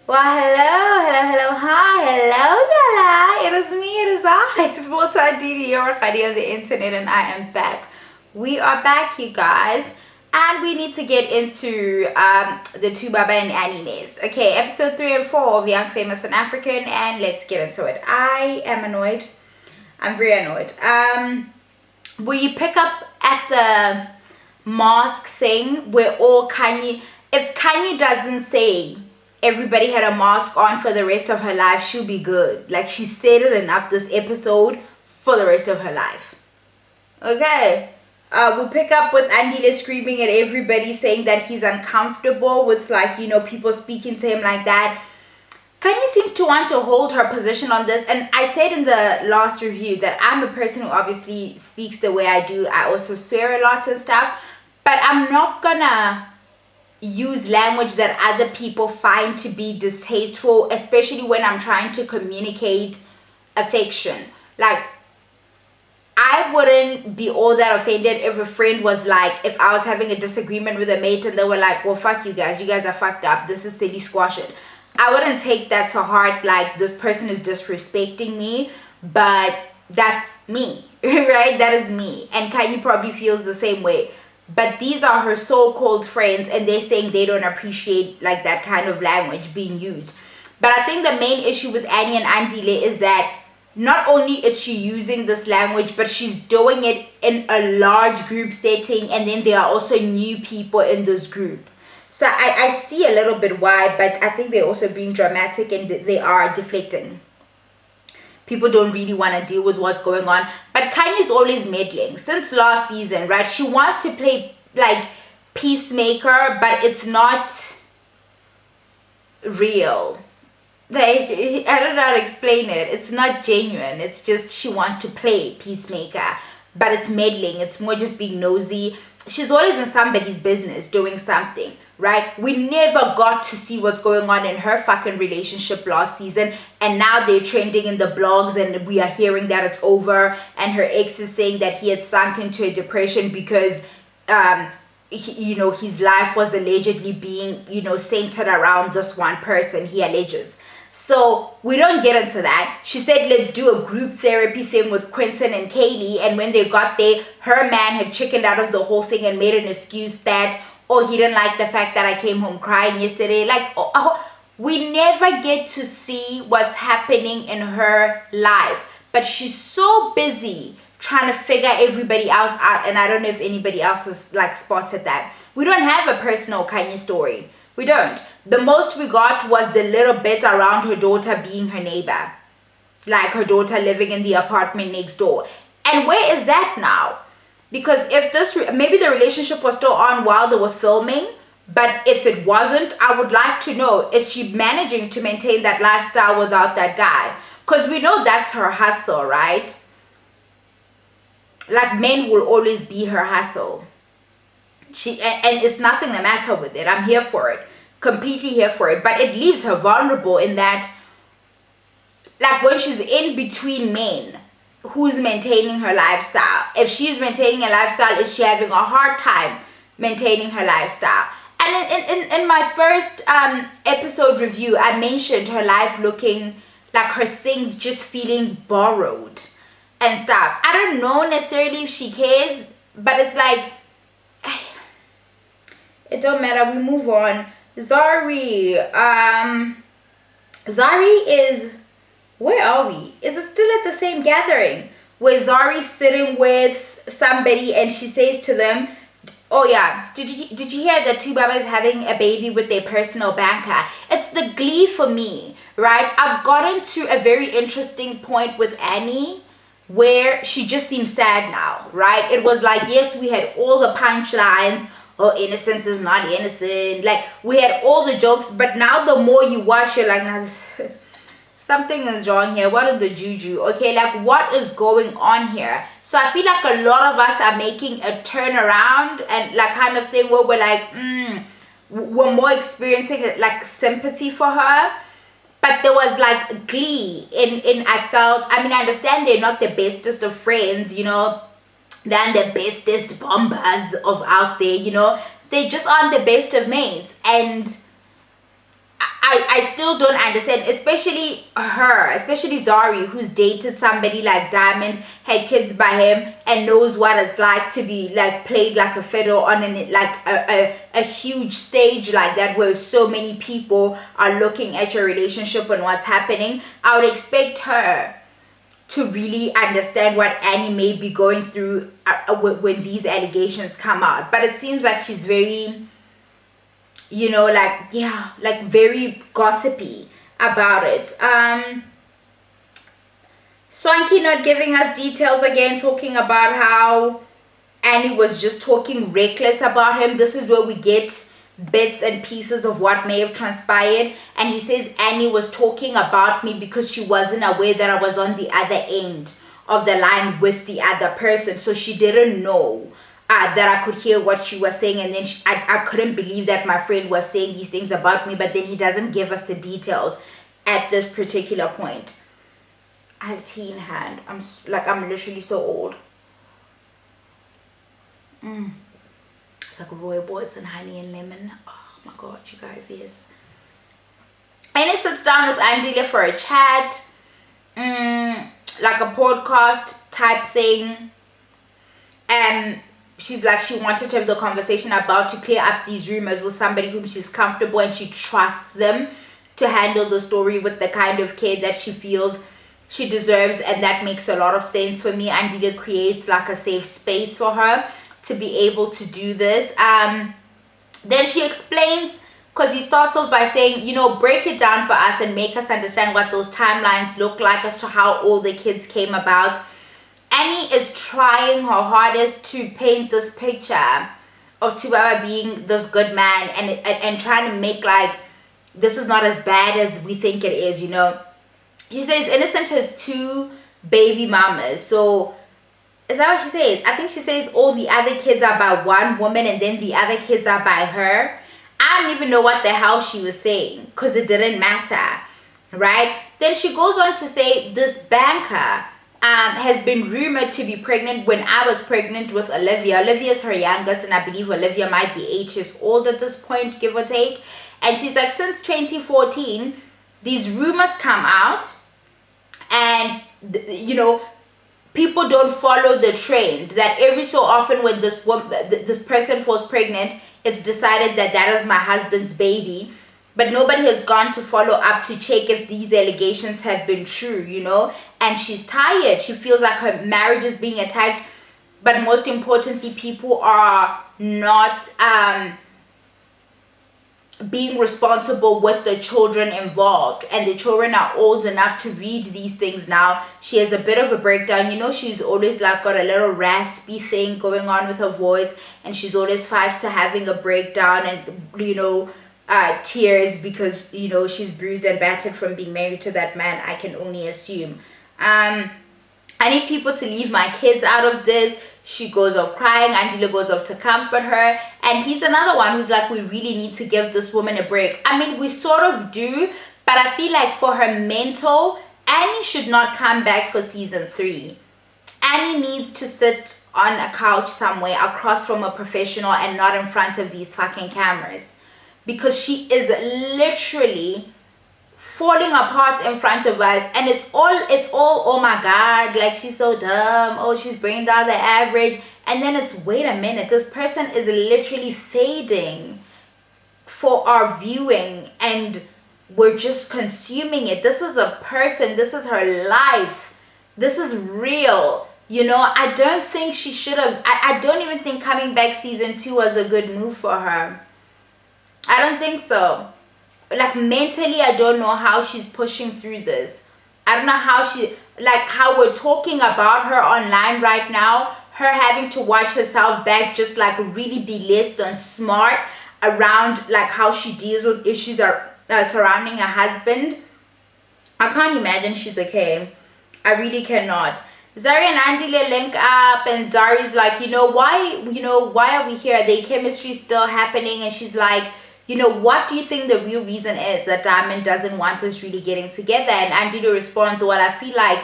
Well, hi, hello, Yala. It is me, it is I, Sporta Didi, your Khadi on the internet, and I am back. We are back, you guys, and we need to get into the two Baba and animes. Okay, episode 3 and 4 of Young, Famous, and African, and let's get into it. I am annoyed. I'm very annoyed. We pick up at the mask thing where all Kanye, if Kanye doesn't say everybody had a mask on for the rest of her life, she'll be good. Like, she said it enough this episode for the rest of her life. Okay. We pick up with Andile screaming at everybody, saying that he's uncomfortable with, like, you know, people speaking to him like that. Kanye seems to want to hold her position on this, and I said in the last review that I'm a person who obviously speaks the way I do. I also swear a lot and stuff, but I'm not gonna use language that other people find to be distasteful, especially when I'm trying to communicate affection. Like, I wouldn't be all that offended if a friend was like, if I was having a disagreement with a mate and they were like, well, fuck you guys are fucked up, this is silly, squash it. I wouldn't take that to heart, like, this person is disrespecting me, but that's me, right? That is me. And Kanye probably feels the same way. But these are her so-called friends, and they're saying they don't appreciate, like, that kind of language being used. But I think the main issue with Annie and Andile is that not only is she using this language, but she's doing it in a large group setting, and then there are also new people in this group. So I see a little bit why, but I think they're also being dramatic and they are deflecting. People don't really want to deal with what's going on. But Kanye's always meddling. Since last season, right? She wants to play, like, peacemaker, but it's not real. Like, I don't know how to explain it. It's not genuine. It's just she wants to play peacemaker, but it's meddling. It's more just being nosy. She's always in somebody's business doing something, right? We never got to see what's going on in her fucking relationship last season, and now they're trending in the blogs and we are hearing that it's over, and her ex is saying that he had sunk into a depression because his life was allegedly being, centered around this one person, he alleges. So we don't get into that. She said, let's do a group therapy thing with Quentin and Kaylee. And when they got there, her man had chickened out of the whole thing and made an excuse that, oh, he didn't like the fact that I came home crying yesterday. Like, we never get to see what's happening in her life. But she's so busy trying to figure everybody else out. And I don't know if anybody else has, like, spotted that. We don't have a personal Kanye story. We don't. The most we got was the little bit around her daughter being her neighbor. Like, her daughter living in the apartment next door. And where is that now? Because if this, maybe the relationship was still on while they were filming, but if it wasn't, I would like to know, is she managing to maintain that lifestyle without that guy? Because we know that's her hustle, right? Like, men will always be her hustle. And it's nothing the matter with it. I'm here for it. Completely here for it. But it leaves her vulnerable in that, like, when she's in between men, who's maintaining her lifestyle? If she's maintaining a lifestyle, is she having a hard time maintaining her lifestyle? And in my first episode review, I mentioned her life looking like her things just feeling borrowed and stuff. I don't know necessarily if she cares, but it's like, it don't matter. We move on. Zari. Zari is, where are we? Is it still at the same gathering where Zari's sitting with somebody and she says to them, oh yeah, did you hear that two Babas having a baby with their personal banker? It's the glee for me, right? I've gotten to a very interesting point with Annie where she just seems sad now, right? It was like, yes, we had all the punchlines. Oh, innocent is not innocent. Like, we had all the jokes, but now the more you watch, you're like, nah, something is wrong here. What is the juju? Okay, like, what is going on here? So I feel like a lot of us are making a turnaround and, like, kind of thing where we're like, we're more experiencing, like, sympathy for her. But there was, like, glee I understand they're not the bestest of friends, than the bestest bombers of out there, they just aren't the best of mates. And I I still don't understand, especially Zari, who's dated somebody like Diamond, had kids by him, and knows what it's like to be like played like a fiddle on a huge stage like that, where so many people are looking at your relationship and what's happening. I would expect her to really understand what Annie may be going through when these allegations come out. But it seems like she's very, like very gossipy about it. Swanky not giving us details again, talking about how Annie was just talking reckless about him. This is where we get bits and pieces of what may have transpired. And he says Annie was talking about me because she wasn't aware that I was on the other end of the line with the other person. So she didn't know that I could hear what she was saying, and then I couldn't believe that my friend was saying these things about me, but then he doesn't give us the details at this particular point. I have tea in hand. I'm literally so old. It's like rooibos and honey and lemon. Oh my god, you guys, yes. And he sits down with Andile for a chat, like a podcast type thing, and she's like, she wanted to have the conversation about to clear up these rumors with somebody whom she's comfortable and she trusts them to handle the story with the kind of care that she feels she deserves. And that makes a lot of sense for me. Andile creates like a safe space for her to be able to do this. Then she explains, because he starts off by saying, break it down for us and make us understand what those timelines look like as to how all the kids came about. Annie is trying her hardest to paint this picture of Tubaba being this good man and trying to make like this is not as bad as we think it is. She says Innocent has 2 baby mamas. So is that what she says? I think she says all the other kids are by one woman and then the other kids are by her. I don't even know what the hell she was saying, because it didn't matter, right? Then she goes on to say this banker has been rumored to be pregnant when I was pregnant with Olivia. Olivia's her youngest, and I believe Olivia might be 8 years old at this point, give or take. And she's like, since 2014, these rumors come out, and people don't follow the trend that every so often when this person falls pregnant, it's decided that that is my husband's baby. But nobody has gone to follow up to check if these allegations have been true, And she's tired. She feels like her marriage is being attacked. But most importantly, people are not being responsible with the children involved. And the children are old enough to read these things now. She has a bit of a breakdown. She's always like got a little raspy thing going on with her voice. And she's always 5 to having a breakdown and, tears because she's bruised and battered from being married to that man, I can only assume. I need people to leave my kids out of this. She goes off crying. Andile goes off to comfort her, and he's another one who's like, we really need to give this woman a break. I mean, we sort of do, but I feel like for her mental, Annie should not come back for season 3. Annie needs to sit on a couch somewhere across from a professional and not in front of these fucking cameras. Because she is literally falling apart in front of us, and it's all oh my god, like she's so dumb, oh she's bringing down the average, and then it's wait a minute, this person is literally fading for our viewing and we're just consuming it. This is a person, this is her life, this is real. I don't think she should have, I don't even think coming back season 2 was a good move for her. I don't think so. Like mentally, I don't know how she's pushing through this. I don't know how how we're talking about her online right now, her having to watch herself back, just like really be less than smart around like how she deals with issues surrounding her husband. I can't imagine she's okay. I really cannot. Zari and Andile link up, and Zari's like, why are we here? The chemistry still happening, and she's like, what do you think the real reason is that Diamond doesn't want us really getting together? And Andile responds, well, I feel like,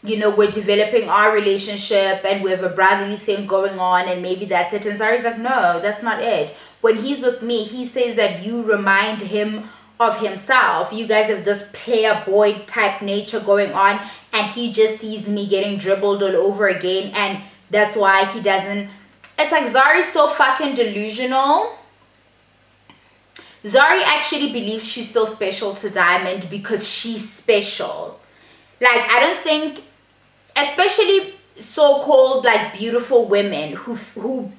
we're developing our relationship and we have a brotherly thing going on and maybe that's it. And Zari's like, no, that's not it. When he's with me, he says that you remind him of himself. You guys have this player boy type nature going on, and he just sees me getting dribbled all over again, and that's why he doesn't. It's like Zari's so fucking delusional. Zari actually believes she's so special to Diamond because she's special. Like, I don't think, especially so-called like beautiful women who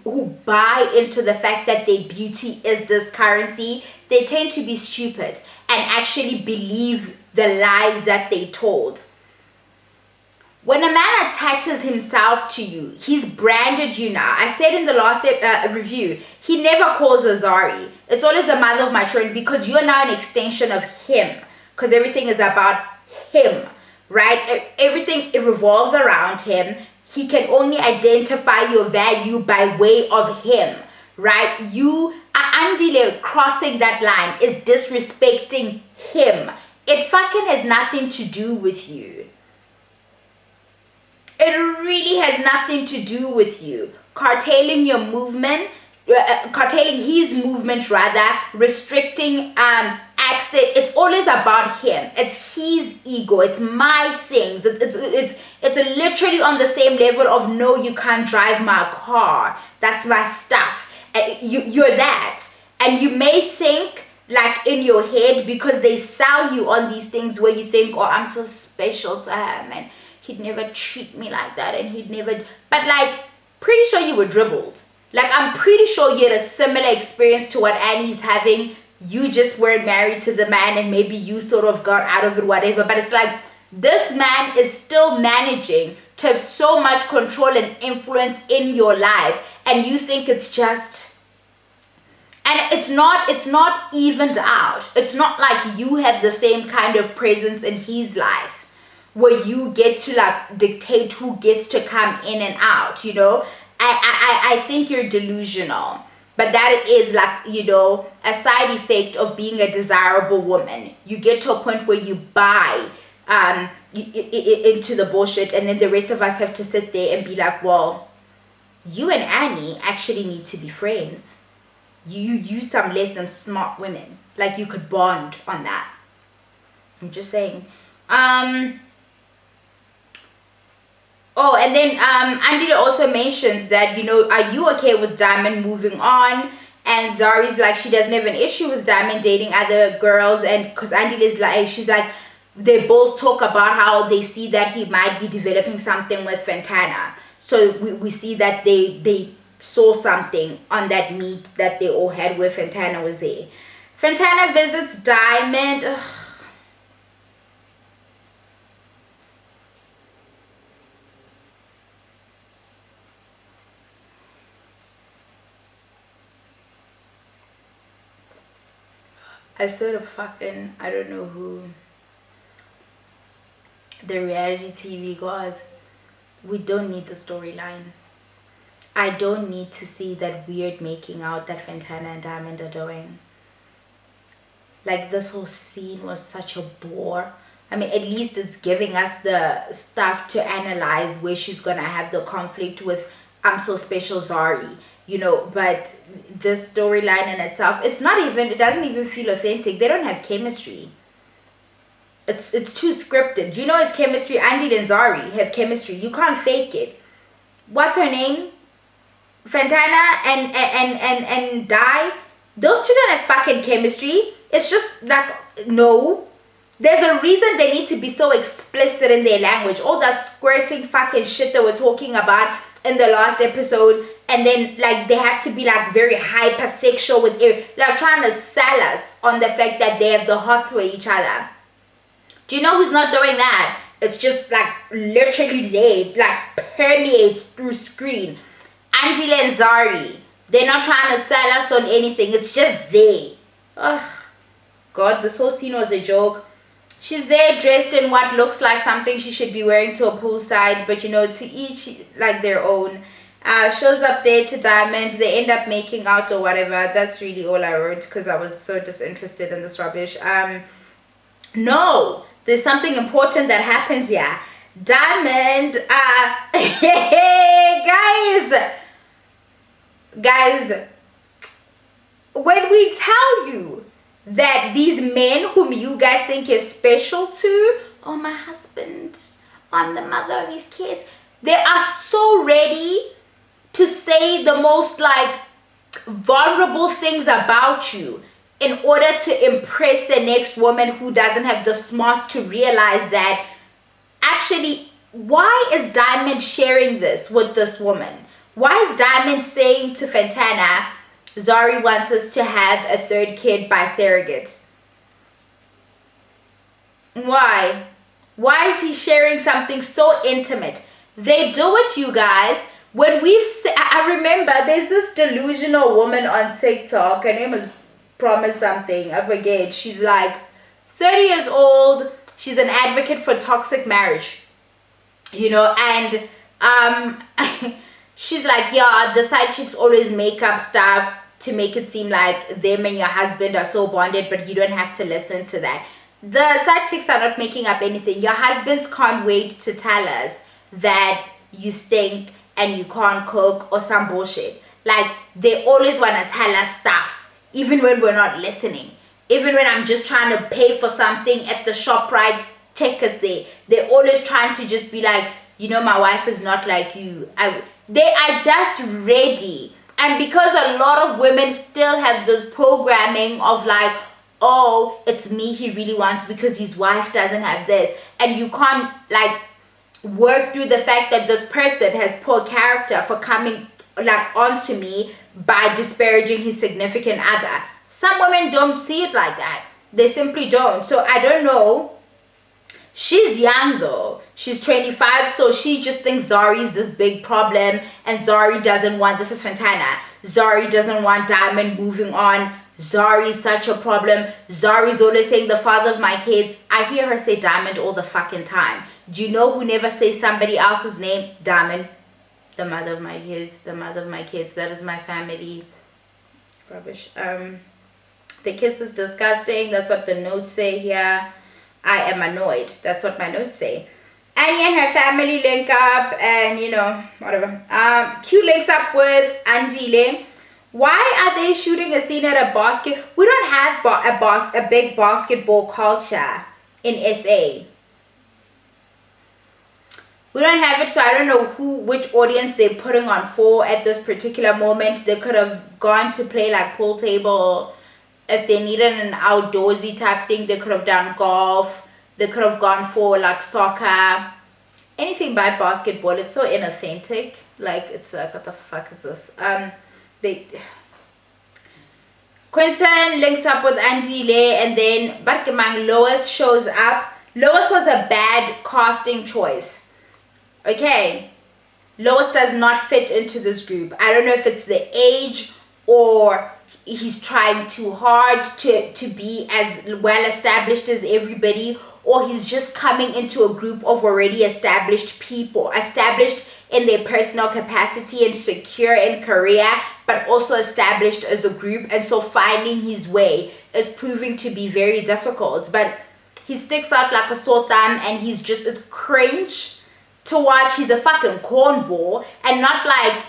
buy into the fact that their beauty is this currency, they tend to be stupid and actually believe the lies that they told. When a man attaches himself to you, he's branded you now. I said in the last review, he never calls her Zari. It's always the mother of my children, because you're now an extension of him. Because everything is about him, right? Everything, it revolves around him. He can only identify your value by way of him, right? You, Andile, crossing that line is disrespecting him. It fucking has nothing to do with you. It really has nothing to do with you. Curtailing your movement, curtailing his movement rather, restricting access. It's always about him. It's his ego. It's my things. It's literally on the same level of, no, you can't drive my car. That's my stuff. You're that. And you may think, like, in your head, because they sell you on these things where you think, oh, I'm so special to him, and he'd never treat me like that, and he'd never, but like, pretty sure you were dribbled. Like, I'm pretty sure you had a similar experience to what Annie's having. You just weren't married to the man, and maybe you sort of got out of it, whatever. But it's like, this man is still managing to have so much control and influence in your life, and you think it's just, and it's not evened out. It's not like you have the same kind of presence in his life, where you get to like dictate who gets to come in and out, you know. I think you're delusional, but that is like, you know, a side effect of being a desirable woman. You get to a point where you buy into the bullshit, and then the rest of us have to sit there and be like, well, you and Annie actually need to be friends. You some less than smart women, like you could bond on that. I'm just saying. Oh, and then Andile also mentions that, you know, are you okay with Diamond moving on? And Zari's like, she doesn't have an issue with Diamond dating other girls. And because Andile's like, she's like, they both talk about how they see that he might be developing something with Fantana. So we see that they saw something on that meet that they all had where Fantana was there. Fantana visits Diamond. Ugh. I sort of fucking, I don't know who, the reality TV god. We don't need the storyline. I don't need to see that weird making out that Fantana and Diamond are doing. Like, this whole scene was such a bore. I mean, at least it's giving us the stuff to analyze where she's gonna have the conflict with I'm So Special Zari. You know, but this storyline in itself, it doesn't even feel authentic. They don't have chemistry. It's too scripted. You know, it's chemistry. Andy and Zari have chemistry. You can't fake it. What's her name? Fantana and Di. Those two don't have fucking chemistry. It's just like, no. There's a reason they need to be so explicit in their language. All that squirting fucking shit that we're talking about in the last episode, and then like they have to be like very hypersexual with it, like trying to sell us on the fact that they have the hots for each other. Do you know who's not doing that? It's just like literally there, like permeates through screen. Andile and Zari, they're not trying to sell us on anything. It's just there. Ugh, God, this whole scene was a joke. She's there dressed in what looks like something she should be wearing to a poolside, but you know, to each like their own. Shows up there to Diamond. They end up making out or whatever. That's really all I wrote because I was so disinterested in this rubbish. No, there's something important that happens here. Diamond, guys, when we tell you that these men whom you guys think is special to, oh, my husband, I'm the mother of these kids, they are so ready to say the most like vulnerable things about you in order to impress the next woman who doesn't have the smarts to realize that actually, why is Diamond sharing this with this woman? Why is Diamond saying to Fantana, Zari wants us to have a third kid by surrogate? Why? Why is he sharing something so intimate? They do it, you guys. When I remember there's this delusional woman on TikTok. Her name is Promise something. I forget. She's like 30 years old. She's an advocate for toxic marriage. You know, and she's like, yeah, the side chicks always make up stuff to make it seem like them and your husband are so bonded, but you don't have to listen to that. The side chicks are not making up anything. Your husbands can't wait to tell us that you stink and you can't cook or some bullshit. Like, they always want to tell us stuff, even when we're not listening. Even when I'm just trying to pay for something at the ShopRite checkers there, they're always trying to just be like, you know, my wife is not like you. They are just ready. And because a lot of women still have this programming of like, oh, it's me he really wants because his wife doesn't have this. And you can't like work through the fact that this person has poor character for coming like onto me by disparaging his significant other. Some women don't see it like that. They simply don't. So I don't know. She's young though. She's 25, so she just thinks Zari's this big problem, and Zari doesn't want, this is Fantana, Zari doesn't want Diamond moving on. Zari's such a problem. Zari's always saying the father of my kids. I hear her say Diamond all the fucking time. Do you know who never says somebody else's name? Diamond. The mother of my kids. The mother of my kids. That is my family. Rubbish. The kiss is disgusting. That's what the notes say here. I am annoyed. That's what my notes say. Annie and her family link up, and you know, whatever. Q links up with Andile. Why are they shooting a scene at a basket? We don't have a big basketball culture in SA. We don't have it, so I don't know which audience they're putting on for at this particular moment. They could have gone to play like pool table. If they needed an outdoorsy type thing, they could have done golf. They could have gone for like soccer. Anything but basketball. It's so inauthentic. Like, it's like, what the fuck is this? Quentin links up with Andile, and then Barkemang Lois shows up. Lois was a bad casting choice. Okay. Lois does not fit into this group. I don't know if it's the age or he's trying too hard to be as well established as everybody, or he's just coming into a group of already established people, established in their personal capacity and secure in career, but also established as a group, and so finding his way is proving to be very difficult. But he sticks out like a sore thumb, and he's just, it's cringe to watch. He's a fucking cornball, and not like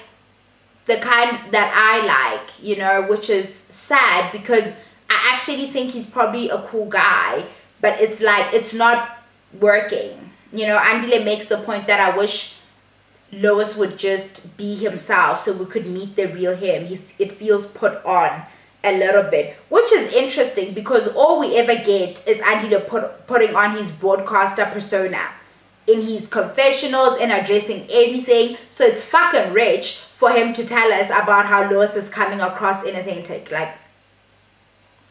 the kind that I like, you know, which is sad because I actually think he's probably a cool guy, but it's like, it's not working. You know, Andile makes the point that I wish Lois would just be himself so we could meet the real him. It feels put on a little bit, which is interesting because all we ever get is Andile putting on his broadcaster persona in his confessionals and addressing anything. So it's fucking rich for him to tell us about how Lois is coming across inauthentic. Like,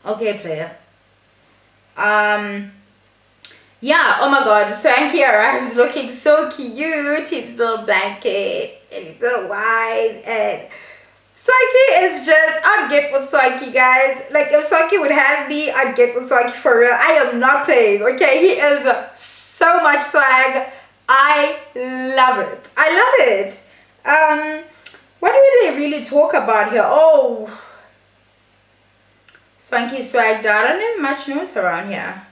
okay, player. Yeah, oh my god, Swanky arrives looking so cute. His little blanket and his little wine, and Swanky is just, I'd get with Swanky, guys. Like, if Swanky would have me, I'd get with Swanky for real. I am not playing, okay? He is so much swag. I love it. I love it. What do they really talk about here? Oh, Swanky swagged out. I don't have much news around here.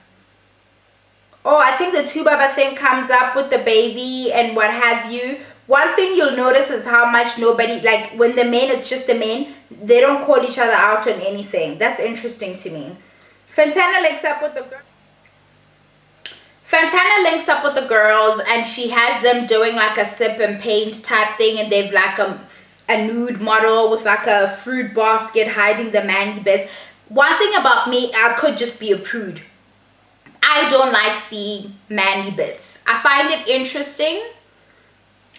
Oh, I think the Tubaba thing comes up with the baby and what have you. One thing you'll notice is how much nobody, like when the men, it's just the men, they don't call each other out on anything. That's interesting to me. Fantana links up with the girl. Fantana links up with the girls, and she has them doing like a sip and paint type thing, and they've like a nude model with like a fruit basket hiding the manly bits. One thing about me, I could just be a prude. I don't like seeing manly bits. I find it interesting.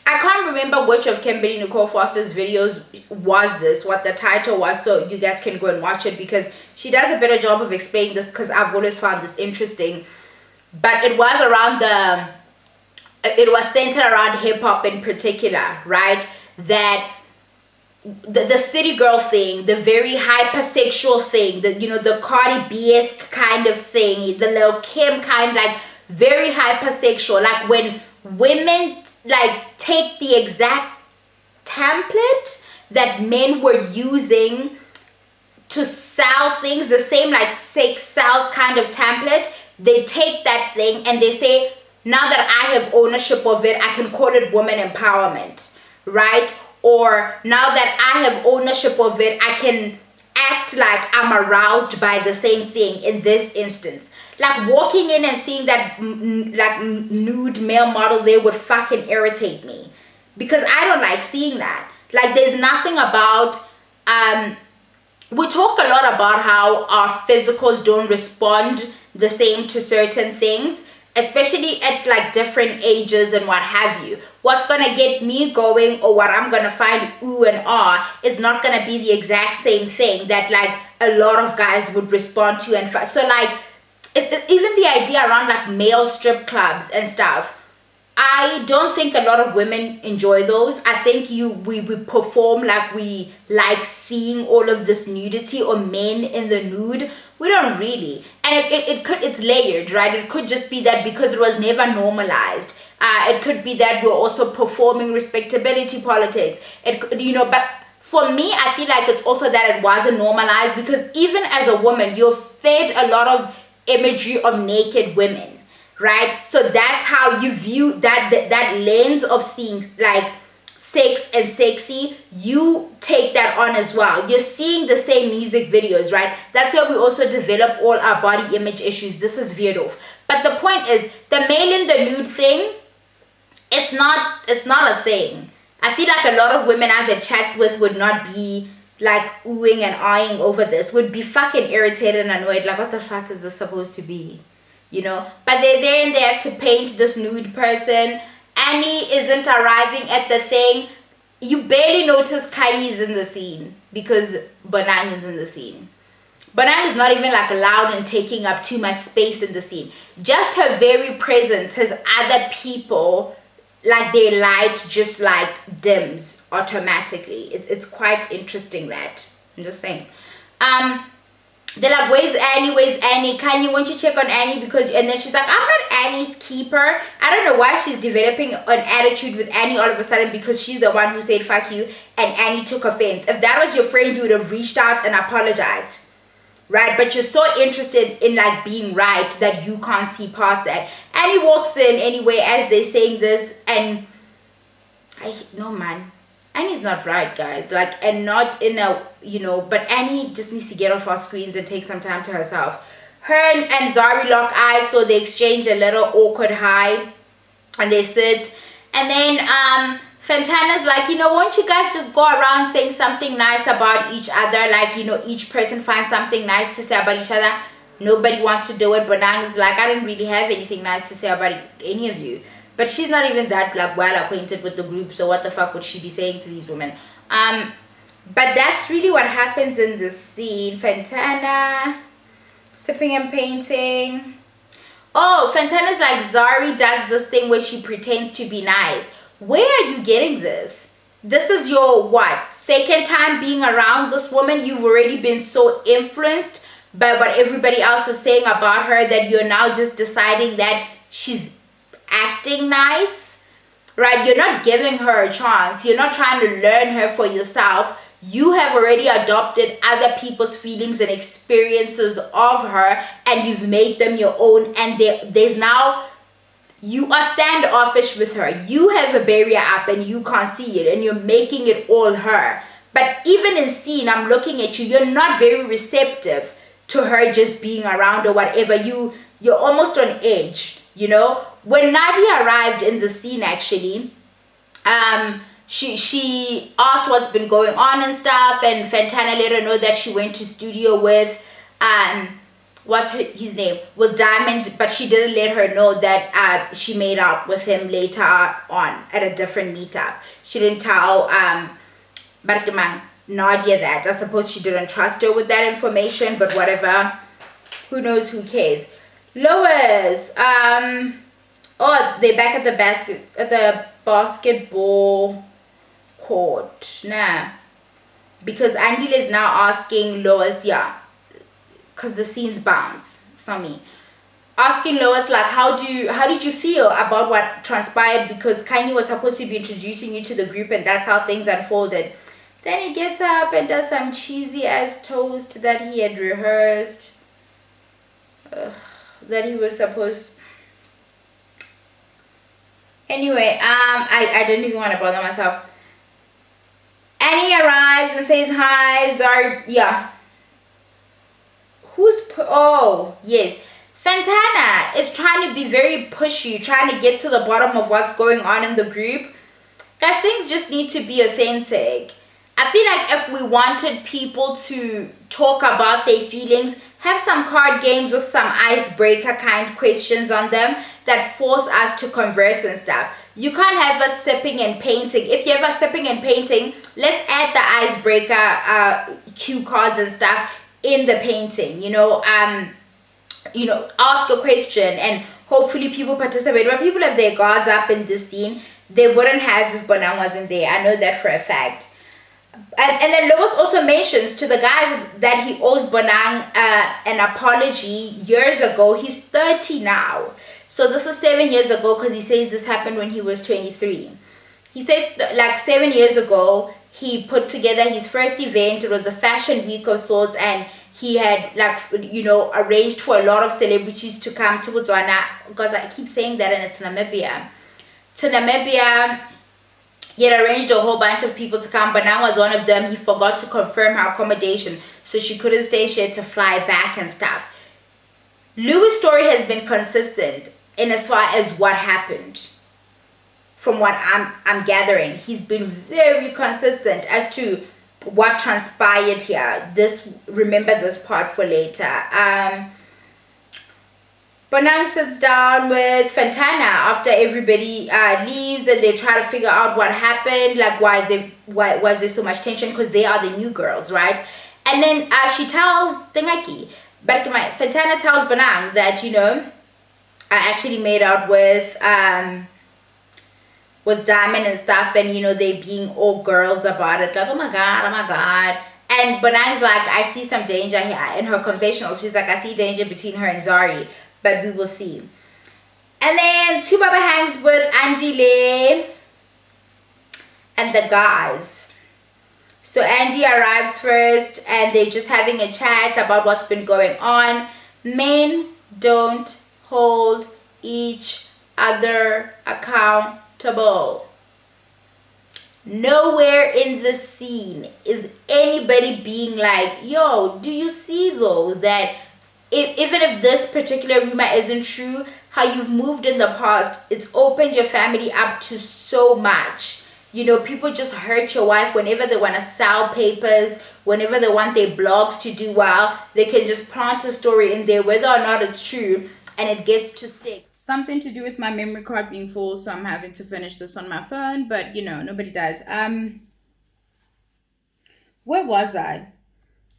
I can't remember which of Kimberly Nicole Foster's videos was this, what the title was, so you guys can go and watch it, because she does a better job of explaining this, because I've always found this interesting. But it was centered around hip-hop in particular, right? That the city girl thing, the very hypersexual thing, the Cardi B-esque kind of thing, the Lil Kim kind, like very hypersexual, like when women like take the exact template that men were using to sell things, the same like sex sells kind of template. They take that thing and they say, now that I have ownership of it, I can call it woman empowerment, right? Or now that I have ownership of it, I can act like I'm aroused by the same thing in this instance. Like walking in and seeing that like nude male model there would fucking irritate me, because I don't like seeing that. Like there's nothing about, we talk a lot about how our physicals don't respond the same to certain things, especially at like different ages and what have you. What's gonna get me going, or what I'm gonna find ooh and ah, is not gonna be the exact same thing that like a lot of guys would respond to. And so like even the idea around like male strip clubs and stuff, I don't think a lot of women enjoy those. I think we perform like we like seeing all of this nudity, or men in the nude. We don't really. And it's layered, right? It could just be that because it was never normalized. It could be that we're also performing respectability politics. But for me, I feel like it's also that it wasn't normalized, because even as a woman, you're fed a lot of imagery of naked women, right? So that's how you view that lens of seeing like sex and sexy. You take that on as well. You're seeing the same music videos, right? That's where we also develop all our body image issues. This is veered off, but the point is, the male in the nude thing, it's not a thing. I feel like a lot of women I've had chats with would not be like oohing and eyeing over this, would be fucking irritated and annoyed, like what the fuck is this supposed to be, but they're there and they have to paint this nude person. Annie isn't arriving at the thing. You barely notice Kai is in the scene because Bonang is in the scene. Bonang is not even like loud and taking up too much space in the scene. Just her very presence has other people, like their light just like dims automatically. It's quite interesting that. I'm just saying. They're like, where's Annie? Kanye, won't you check on Annie? And then she's like, I'm not Annie's keeper. I don't know why she's developing an attitude with Annie all of a sudden, because she's the one who said fuck you and Annie took offense. If that was your friend, you would have reached out and apologized, right? But you're so interested in like being right that you can't see past that. Annie walks in anyway as they're saying this, and no man, Annie's not right, guys. Like, and not in a, but Annie just needs to get off our screens and take some time to herself. Her and Zari lock eyes, so they exchange a little awkward hi, and they sit. And then Fantana's like, won't you guys just go around saying something nice about each other? Like, each person finds something nice to say about each other. Nobody wants to do it. Bonang is like, I didn't really have anything nice to say about any of you. But she's not even that like well acquainted with the group, so what the fuck would she be saying to these women? But that's really what happens in this scene. Fantana sipping and painting. Oh, Fantana's like, Zari does this thing where she pretends to be nice. Where are you getting this? This is your what? Second time being around this woman? You've already been so influenced by what everybody else is saying about her that you're now just deciding that she's acting nice, right? You're not giving her a chance. You're not trying to learn her for yourself. You have already adopted other people's feelings and experiences of her, and you've made them your own. And there's now, you are standoffish with her. You have a barrier up and you can't see it, and you're making it all her. But even in scene, I'm looking at you, you're not very receptive to her just being around or whatever. You're almost on edge, you know. When Nadia arrived in the scene, actually, she asked what's been going on and stuff, and Fantana let her know that she went to studio with what's his name, with Diamond, but she didn't let her know that she made out with him later on at a different meetup. She didn't tell Barkemang Nadia that. I suppose she didn't trust her with that information, but whatever, who knows, who cares. Lois, oh, they're back at the basketball court. Nah, because Andile is now asking Lois, yeah, because the scenes bounce. Sami asking Lois, like, how did you feel about what transpired, because Kanye was supposed to be introducing you to the group and that's how things unfolded. Then he gets up and does some cheesy ass toast that he had rehearsed, that he was supposed. Anyway, I don't even want to bother myself. Annie arrives and says hi. Yeah. Oh, yes. Fantana is trying to be very pushy, trying to get to the bottom of what's going on in the group. Guys, things just need to be authentic. I feel like if we wanted people to talk about their feelings, have some card games with some icebreaker kind questions on them that force us to converse and stuff. You can't have us sipping and painting. If you have us sipping and painting, let's add the icebreaker cue cards and stuff in the painting. You know, ask a question and hopefully people participate. But people have their guards up in this scene. They wouldn't have if Bonang wasn't there. I know that for a fact. And then Lois also mentions to the guys that he owes Bonang an apology years ago. He's 30 now. So this is 7 years ago, because he says this happened when he was 23. He said like 7 years ago, he put together his first event. It was a fashion week of sorts, and he had arranged for a lot of celebrities to come to Botswana, because I keep saying that and it's Namibia. To Namibia, he had arranged a whole bunch of people to come, but now was one of them. He forgot to confirm her accommodation, so she couldn't stay. She had to fly back and stuff. Louis' story has been consistent in as far as what happened. From what I'm gathering, he's been very consistent as to what transpired here. Remember this part for later. Bonang sits down with Fantana after everybody leaves, and they try to figure out what happened. Like, why was there so much tension? Because they are the new girls, right? And then she tells Tengaki, but Fantana tells Bonang that, I actually made out with Diamond and stuff, and they being all girls about it, like, oh my god. And Bonang's like, I see some danger here. In her confessional, she's like, I see danger between her and Zari, but we will see. And then Tubaba hangs with Andile and the guys. So Andy arrives first, and they're just having a chat about what's been going on. Men don't hold each other accountable. Nowhere in the scene is anybody being like, yo, do you see though that even if this particular rumor isn't true, how you've moved in the past, it's opened your family up to so much. People just hurt your wife whenever they want to sell papers, whenever they want their blogs to do well. They can just plant a story in there, whether or not it's true, and it gets to stick. Something to do with my memory card being full, so I'm having to finish this on my phone, but nobody does. Where was I?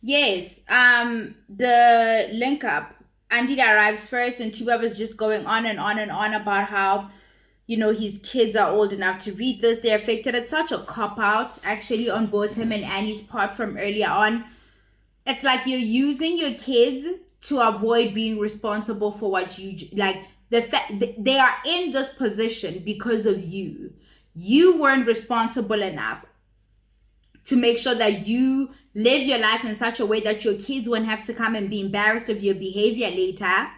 Yes, the link up. Andile arrives first, and Tubab is just going on and on and on about how his kids are old enough to read this. They're affected. It's such a cop-out, actually, on both him and Annie's part from earlier on. It's like you're using your kids to avoid being responsible for what you, like, the fact they are in this position because of you. You weren't responsible enough to make sure that you live your life in such a way that your kids won't have to come and be embarrassed of your behavior later,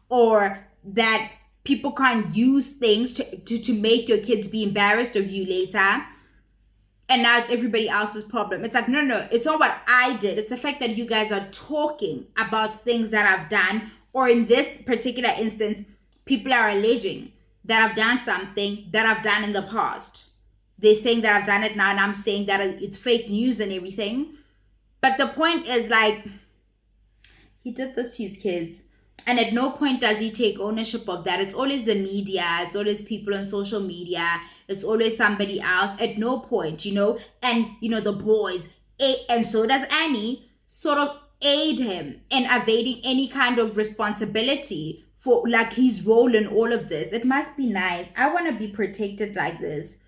or that people can't use things to make your kids be embarrassed of you later. and now it's everybody else's problem. It's like, no, it's not what I did. It's the fact that you guys are talking about things that I've done, or in this particular instance, people are alleging that I've done something that I've done in the past. They're saying that I've done it now, and I'm saying that it's fake news and everything. But the point is, like, he did this to his kids, and at no point does he take ownership of that. It's always the media. It's always people on social media. It's always somebody else. At no point, and, the boys, and so does Annie, sort of aid him in evading any kind of responsibility for, like, his role in all of this. It must be nice. I want to be protected like this.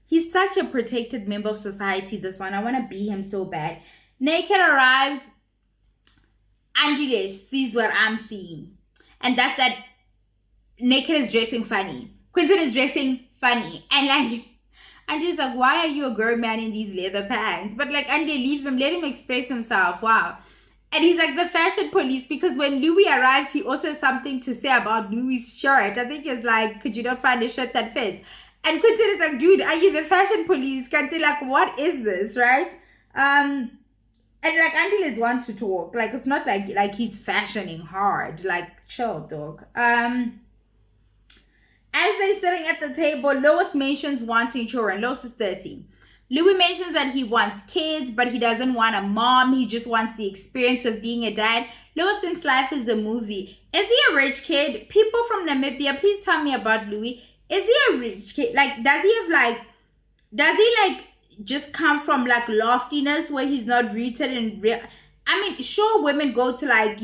He's such a protected member of society, this one. I want to be him so bad. Naked arrives. Andile sees what I'm seeing. And that's that Naked is dressing funny. Quinton is dressing funny. And like, Andile's like, why are you a girl man in these leather pants? But like, Andile, leave him. Let him express himself. Wow. And he's like the fashion police, because when Louis arrives, he also has something to say about Louis' shirt. I think he's like, could you not find a shirt that fits? And Quinton is like, dude, are you the fashion police? Kante, like, what is this, right? And like, Andile is one to talk. Like, it's not like he's fashioning hard. Like, chill, dog. As they're sitting at the table, Lois mentions wanting children. Lois is 30. Louis mentions that he wants kids, but he doesn't want a mom. He just wants the experience of being a dad. Lois thinks life is a movie. Is he a rich kid? People from Namibia, please tell me about Louis. Is he a rich kid? Like, does he just come from like loftiness where he's not rooted in real? I mean, sure, women go to like,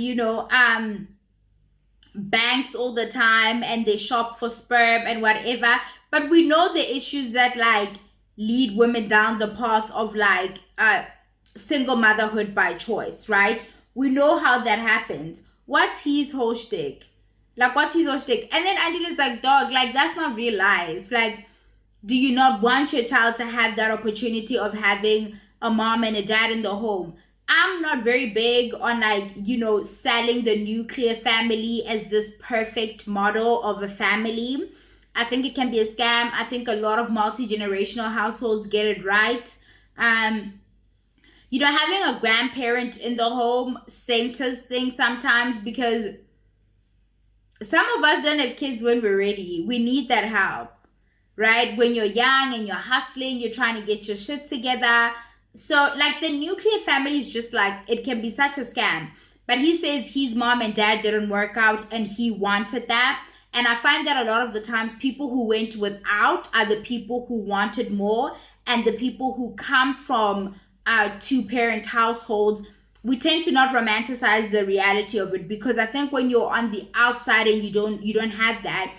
banks all the time and they shop for sperm and whatever, but we know the issues that like lead women down the path of like single motherhood by choice, right? We know how that happens. What's his whole shtick? Like, what's his whole shtick? And then Andile's like, dog, like, that's not real life. Like, do you not want your child to have that opportunity of having a mom and a dad in the home? I'm not very big on like, selling the nuclear family as this perfect model of a family. I think it can be a scam. I think a lot of multi-generational households get it right. Having a grandparent in the home centers things sometimes, because some of us don't have kids when we're ready. We need that help, right? When you're young and you're hustling, you're trying to get your shit together. So like the nuclear family is just like, it can be such a scam. But he says his mom and dad didn't work out and he wanted that. And I find that a lot of the times people who went without are the people who wanted more, and the people who come from two-parent households, we tend to not romanticize the reality of it, because I think when you're on the outside and you don't have that,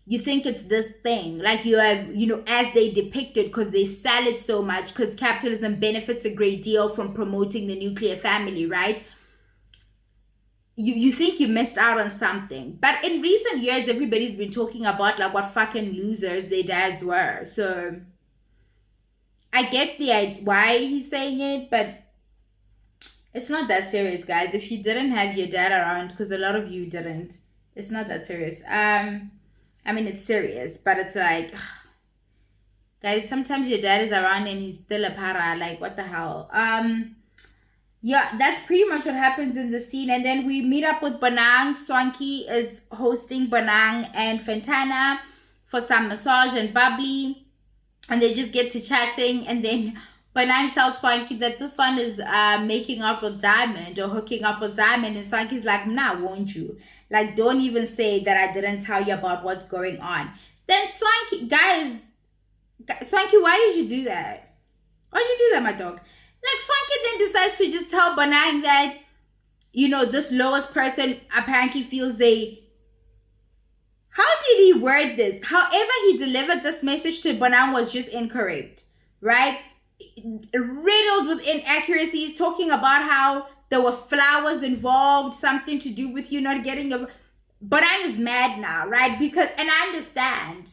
you think it's this thing, like you have, as they depict it, because they sell it so much, because capitalism benefits a great deal from promoting the nuclear family, right? You think you missed out on something. But in recent years, everybody's been talking about like what fucking losers their dads were. So I get why he's saying it, but it's not that serious, guys. If you didn't have your dad around, because a lot of you didn't, it's not that serious. I mean, it's serious, but it's like, guys, sometimes your dad is around and he's still a para. Like, what the hell? Yeah, that's pretty much what happens in the scene. And then we meet up with Bonang. Swanky is hosting Bonang and Fentana for some massage and bubbly. And they just get to chatting. And then Bonang tells Swanky that this one is making up with Diamond or hooking up with Diamond. And Swanky's like, nah, won't you? Like, don't even say that I didn't tell you about what's going on. Then Swanky, Swanky, why did you do that? Why did you do that, my dog? Like, Swanky then decides to just tell Bonang that, this lowest person apparently feels how did he word this? However he delivered this message to Bonang was just incorrect, right? Riddled with inaccuracies, talking about how there were flowers involved, something to do with you not getting your... Bonang is mad now, right? Because, and I understand.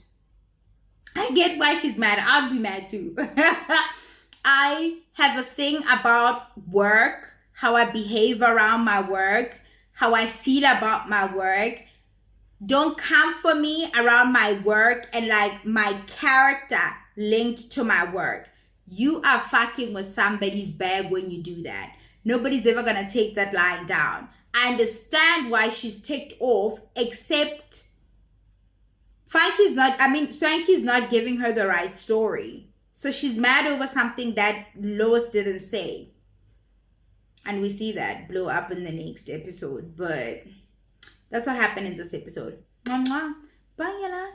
I get why she's mad. I'd be mad too. I have a thing about work, how I behave around my work, how I feel about my work. Don't come for me around my work and like my character linked to my work. You are fucking with somebody's bag when you do that. Nobody's ever gonna take that lying down. I understand why she's ticked off, except Swanky's not giving her the right story. So she's mad over something that Lois didn't say. And we see that blow up in the next episode. But that's what happened in this episode. Bye, Yala.